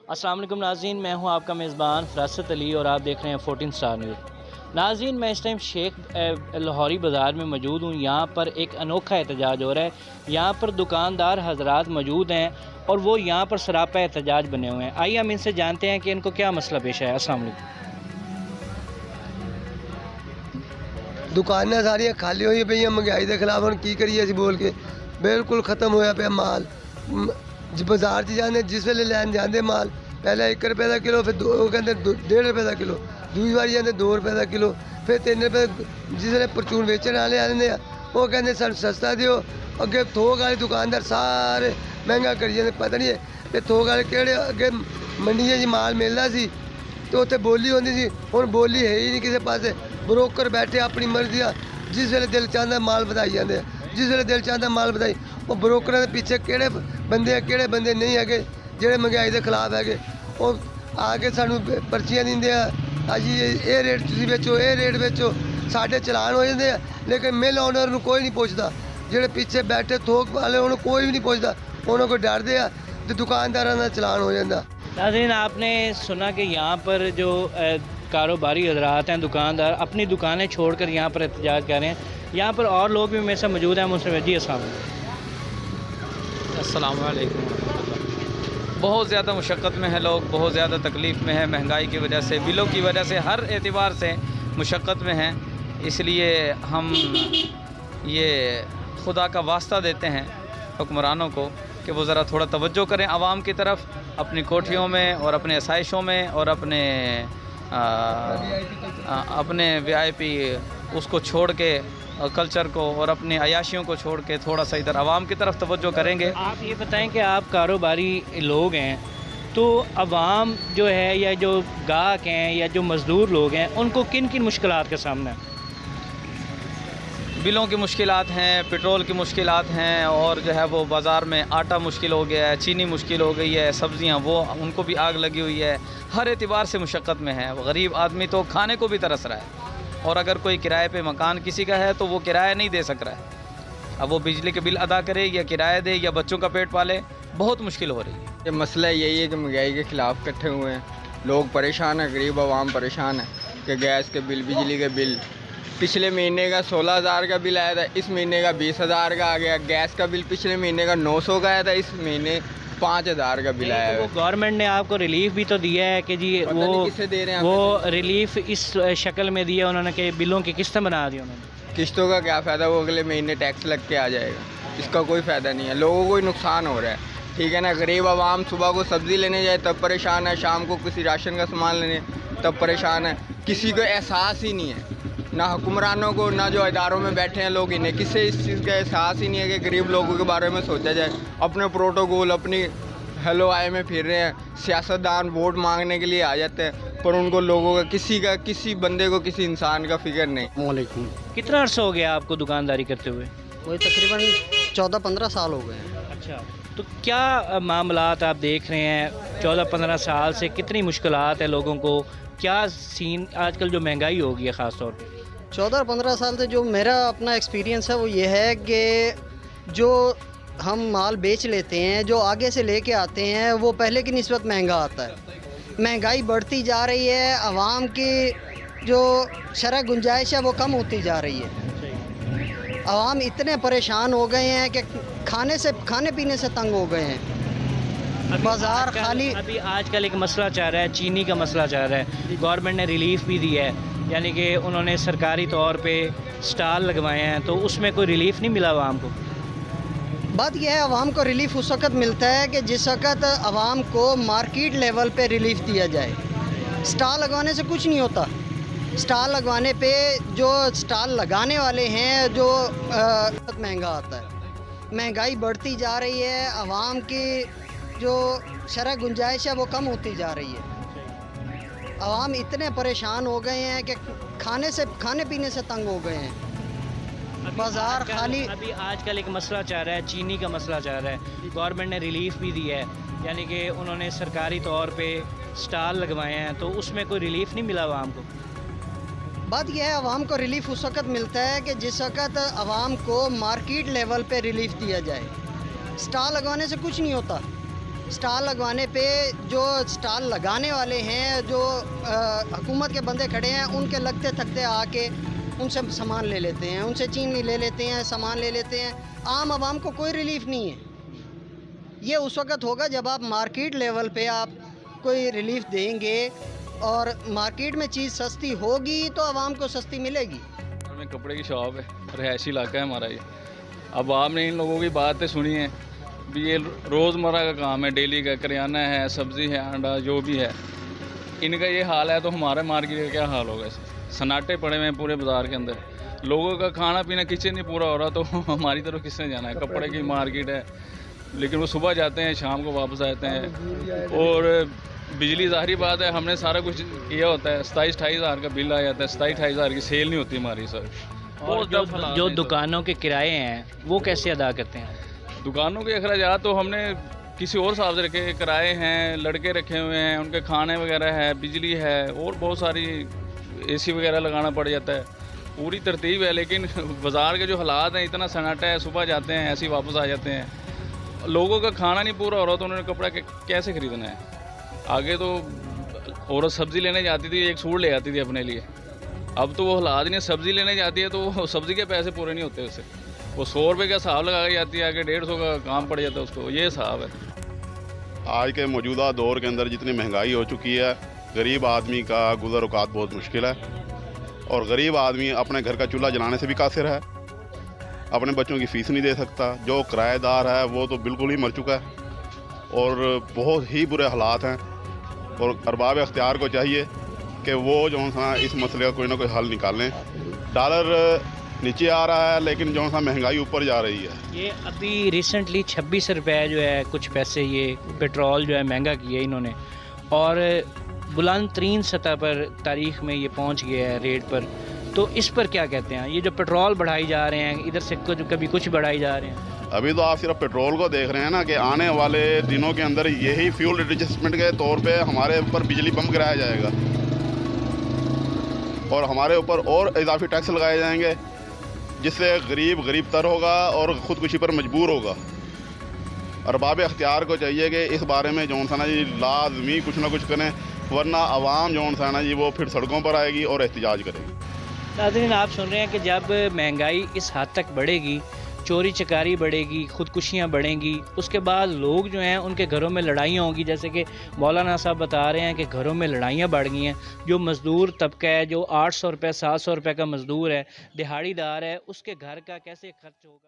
अस्सलाम वालेकुम नाज़रीन, मैं हूं आपका मेज़बान फ़रासत अली और आप देख रहे हैं 14 स्टार न्यूज़। नाज़रीन, मैं इस टाइम शेख लाहौरी बाज़ार में मौजूद हूं। यहां पर एक अनोखा एहतजाज हो रहा है। यहां पर दुकानदार हजरात मौजूद हैं और वो यहां पर सरापा एहतजाज बने हुए हैं। आइए हम इनसे जानते हैं कि इनको क्या मसला पेश है। अस्सलाम वालेकुम। दुकानें सारियां खाली हुई पई हैं, महंगाई के खिलाफ हम की करिए असीं बोल के बिल्कुल खत्म होया पिया माल। बाजार च जाने जिस वेले लैन जाते माल पहले 1 रुपए का किलो, फिर कहते 1.5 रुपए का किलो, दूसरी बारी जाते 2 रुपए का किलो, फिर 3 रुपए। जिस वेले परचून बेचने वाले आते हैं वो कहते सन सस्ता दिओ। अगे थोक वाले दुकानदार सारे महंगा करी जाते। पता नहीं है थोक वाले केड़े अगे मंडियां च माल मिलता सी तो उत्थे बोली होंदी सी, हुण बोली है ही नहीं किसी पासे। ब्रोकर बैठे अपनी मर्जी आ, जिस वेले दिल चाहता माल वधाई जाते हैं, जिस वेले दिल चाहता माल वधाई। वो ब्रोकरां दे पीछे केड़े बंदे आ केड़े बंदे नहीं है ਜਿਹੜੇ महंगाई के खिलाफ है। वो आके सानू पर्चियां दिंदे आ, अजी ये रेट तुसीं बेचो, ये रेट बेचो, साडे चलान हो जाते हैं। लेकिन मिल ओनर नूं कोई नहीं पुछदा, ਜਿਹੜੇ पीछे बैठे थोक वाले उन्होंने कोई भी नहीं पुछदा। उन्होंने को डरदे आ ते दुकानदारां दा चलान हो जाता। नाज़रीन, आपने सुना कि यहाँ पर जो कारोबारी हजरात हैं, दुकानदार अपनी दुकानें छोड़कर यहाँ पर एहतजाज कर रहे हैं। यहाँ पर और लोग भी मेरे साथ मौजूद हैं। मुझसे जी अस्सलाम वालेकुम। बहुत ज़्यादा मुशक्क़त में है लोग, बहुत ज़्यादा तकलीफ़ में है, महंगाई की वजह से, बिलों की वजह से, हर एतबार से मुशक्क़त में हैं। इसलिए हम ये खुदा का वास्ता देते हैं हुक्मरानों को कि वो ज़रा थोड़ा तवज्जो करें आवाम की तरफ, अपनी कोठियों में और अपने आसाइशों में और अपने VIP उसको छोड़ के कल्चर को और अपनी अयाशियों को छोड़ के थोड़ा सा इधर आवाम की तरफ तवज्जो करेंगे। आप ये बताएं कि आप कारोबारी लोग हैं तो आवाम जो है या जो गाहक हैं या जो मज़दूर लोग हैं उनको किन किन मुश्किलात का सामना है? बिलों की मुश्किलात हैं, पेट्रोल की मुश्किलात हैं, और जो है वो बाज़ार में आटा मुश्किल हो गया है, चीनी मुश्किल हो गई है, सब्ज़ियाँ वो उनको भी आग लगी हुई है। हर एतबार से मुशक्क़त में है। गरीब आदमी तो खाने को भी तरस रहा है, और अगर कोई किराए पे मकान किसी का है तो वो किराया नहीं दे सक रहा है। अब वो बिजली के बिल अदा करे या किराया दे या बच्चों का पेट पाले, बहुत मुश्किल हो रही है। ये मसला यही है कि महंगाई के ख़िलाफ़ इकट्ठे हुए हैं लोग, परेशान है, गरीब आवाम परेशान है कि गैस के बिल, बिजली के बिल, पिछले महीने का 16,000 का बिल आया था, इस महीने का 20,000 का आ गया। गैस का बिल पिछले महीने का 900 का आया था, इस महीने 5,000 का बिल आया है। तो गवर्नमेंट ने आपको रिलीफ भी तो दिया है कि जी किसे दे रहे हैं, वो रिलीफ इस शक्ल में दिया उन्होंने कि बिलों की किस्तें बना दी उन्होंने। किस्तों का क्या फ़ायदा, वो अगले महीने टैक्स लग के आ जाएगा, इसका कोई फ़ायदा नहीं है। लोगों को ही नुकसान हो रहा है, ठीक है ना। गरीब आवाम सुबह को सब्ज़ी लेने जाए तब परेशान है, शाम को किसी राशन का सामान लेने तब परेशान है। किसी को एहसास ही नहीं है, ना हुक्मरानों को, ना जो इदारों में बैठे हैं लोग, इन्हें किसी इस चीज़ का एहसास ही नहीं है कि गरीब लोगों के बारे में सोचा जाए। अपने प्रोटोकॉल, अपनी हेलो आए में फिर रहे हैं। सियासतदान वोट मांगने के लिए आ जाते हैं, पर उनको लोगों का किसी बंदे को, किसी इंसान का फिक्र नहीं। वालेकुम। कितना अर्सा हो गया आपको दुकानदारी करते हुए? वही तकरीबन 14-15 साल हो गए हैं। अच्छा, तो क्या मामलात आप देख रहे हैं 14-15 साल से? कितनी मुश्किलात है लोगों को? क्या सीन आजकल जो महंगाई हो गई है ख़ास तौर पे? 14-15 साल से जो मेरा अपना एक्सपीरियंस है वो ये है कि जो हम माल बेच लेते हैं, जो आगे से लेके आते हैं, वो पहले की निस्बत महंगा आता है। महंगाई बढ़ती जा रही है, आवाम की जो शरह गुंजाइश है वो कम होती जा रही है। आवाम इतने परेशान हो गए हैं कि खाने पीने से तंग हो गए हैं। बाज़ार खाली। अभी आजकल एक मसला चल रहा है, चीनी का मसला चल रहा है। गवर्नमेंट ने रिलीफ भी दिया है, यानी कि उन्होंने सरकारी तौर पे स्टॉल लगवाए हैं, तो उसमें कोई रिलीफ नहीं मिला आवाम को। बात यह है, आवाम को रिलीफ उस वक़्त मिलता है कि जिस वक़्त आवाम को मार्केट लेवल पे रिलीफ दिया जाए। स्टॉल लगवाने से कुछ नहीं होता। स्टॉल लगवाने पे जो स्टॉल लगाने वाले हैं जो महंगा आता है। महंगाई बढ़ती जा रही है, आवाम की जो शरह गुंजाइश है वो कम होती जा रही है। आवाम इतने परेशान हो गए हैं कि खाने पीने से तंग हो गए हैं। बाज़ार खाली। अभी आजकल एक मसला चल रहा है, चीनी का मसला चल रहा है। गवर्नमेंट ने रिलीफ भी दिया है, यानी कि उन्होंने सरकारी तौर पे स्टॉल लगवाए हैं, तो उसमें कोई रिलीफ नहीं मिला आवाम को। बात यह है, आवाम को रिलीफ उस वक़्त मिलता है कि जिस वक़्त आवाम को मार्केट लेवल पे रिलीफ दिया जाए। स्टॉल लगवाने से कुछ नहीं होता। स्टॉल लगवाने पे जो स्टॉल लगाने वाले हैं, जो हुकूमत के बंदे खड़े हैं, उनके लगते थकते आके उनसे सामान ले लेते हैं, उनसे चीनी ले लेते हैं, सामान ले लेते हैं। आम आवाम को कोई रिलीफ नहीं है। ये उस वक्त होगा जब आप मार्केट लेवल पे आप कोई रिलीफ देंगे और मार्केट में चीज़ सस्ती होगी तो आवाम को सस्ती मिलेगी। में कपड़े की शॉप है, रहायशी इलाका है हमारा ये। अब आपने इन लोगों की बातें सुनी हैं भी, ये रोज़मर्रा का काम है, डेली का करियाना है, सब्ज़ी है, अंडा जो भी है, इनका ये हाल है तो हमारे मार्केट का क्या हाल होगा। ऐसे सन्नाटे पड़े हुए हैं पूरे बाज़ार के अंदर, लोगों का खाना पीना किचन नहीं पूरा हो रहा तो हमारी तरफ किसने जाना है। कपड़े की मार्केट है, लेकिन वो सुबह जाते हैं शाम को वापस आते हैं। और बिजली ज़ाहिर बात है, हमने सारा कुछ किया होता है, 27-28 हज़ार का बिल आ जाता है, 27-28 हज़ार की सेल नहीं होती हमारी सर। और जो दुकानों के किराए हैं वो कैसे अदा करते हैं? दुकानों के अखराजात तो हमने किसी और हिसाब से रखे, किराए हैं, लड़के रखे हुए हैं, उनके खाने वगैरह है, बिजली है, और बहुत सारी एसी वगैरह लगाना पड़ जाता है, पूरी तरतीब है। लेकिन बाज़ार के जो हालात हैं, इतना सन्नाटा है, सुबह जाते हैं ऐसे ही वापस आ जाते हैं। लोगों का खाना नहीं पूरा हो रहा तो उन्होंने कपड़ा कैसे ख़रीदना है। आगे तो औरत सब्ज़ी लेने जाती थी, एक सूट ले आती थी अपने लिए, अब तो वो हालात नहीं, सब्ज़ी लेने जाती है तो सब्ज़ी के पैसे पूरे नहीं होते उससे, वो 100 रुपये का हिसाब लगा के जाती है, आगे 150 का काम पड़ जाता है उसको, ये हिसाब है। आज के मौजूदा दौर के अंदर जितनी महंगाई हो चुकी है, गरीब आदमी का गुज़र औक़ात बहुत मुश्किल है। और गरीब आदमी अपने घर का चूल्हा जलाने से भी कासिर है, अपने बच्चों की फ़ीस नहीं दे सकता। जो किराएदार है वो तो बिल्कुल ही मर चुका है और बहुत ही बुरे हालात हैं। और अरबाब अख्तियार को चाहिए कि वो जो सा इस मसले का कोई ना कोई हल निकालें। डॉलर नीचे आ रहा है लेकिन जो सा महंगाई ऊपर जा रही है। ये अभी रिसेंटली 26 रुपये जो है कुछ पैसे ये पेट्रोल जो है महंगा किया इन्होंने, और बुलंद तरीन सतह पर तारीख़ में ये पहुंच गया है रेट पर। तो इस पर क्या कहते हैं? ये जो पेट्रोल बढ़ाई जा रहे हैं, इधर से कभी कुछ बढ़ाई जा रहे हैं। अभी तो आप सिर्फ पेट्रोल को देख रहे हैं ना कि आने वाले दिनों के अंदर यही फ्यूल एडजस्टमेंट के तौर पे हमारे ऊपर बिजली बम गिराया जाएगा और हमारे ऊपर और इजाफी टैक्स लगाए जाएंगे, जिससे गरीब तर होगा और ख़ुदकुशी पर मजबूर होगा। अरबाब अख्तियार को चाहिए कि इस बारे में जौन सा ना जी लाजमी कुछ ना कुछ करें, वरना आवाम जौन सा ना जी वो फिर सड़कों पर आएगी और एहतजाज करेगी। नाज़रीन, आप सुन रहे हैं कि जब महंगाई इस हद तक बढ़ेगी, चोरी चकारी बढ़ेगी, ख़ुदकुशियाँ बढ़ेंगी, उसके बाद लोग जो हैं उनके घरों में लड़ाइयाँ होंगी। जैसे कि मौलाना साहब बता रहे हैं कि घरों में लड़ाइयाँ बढ़ गई हैं। जो मज़दूर तबका है, जो 800 रुपये 700 रुपये का मज़दूर है, दिहाड़ीदार है, उसके घर का कैसे खर्च होगा।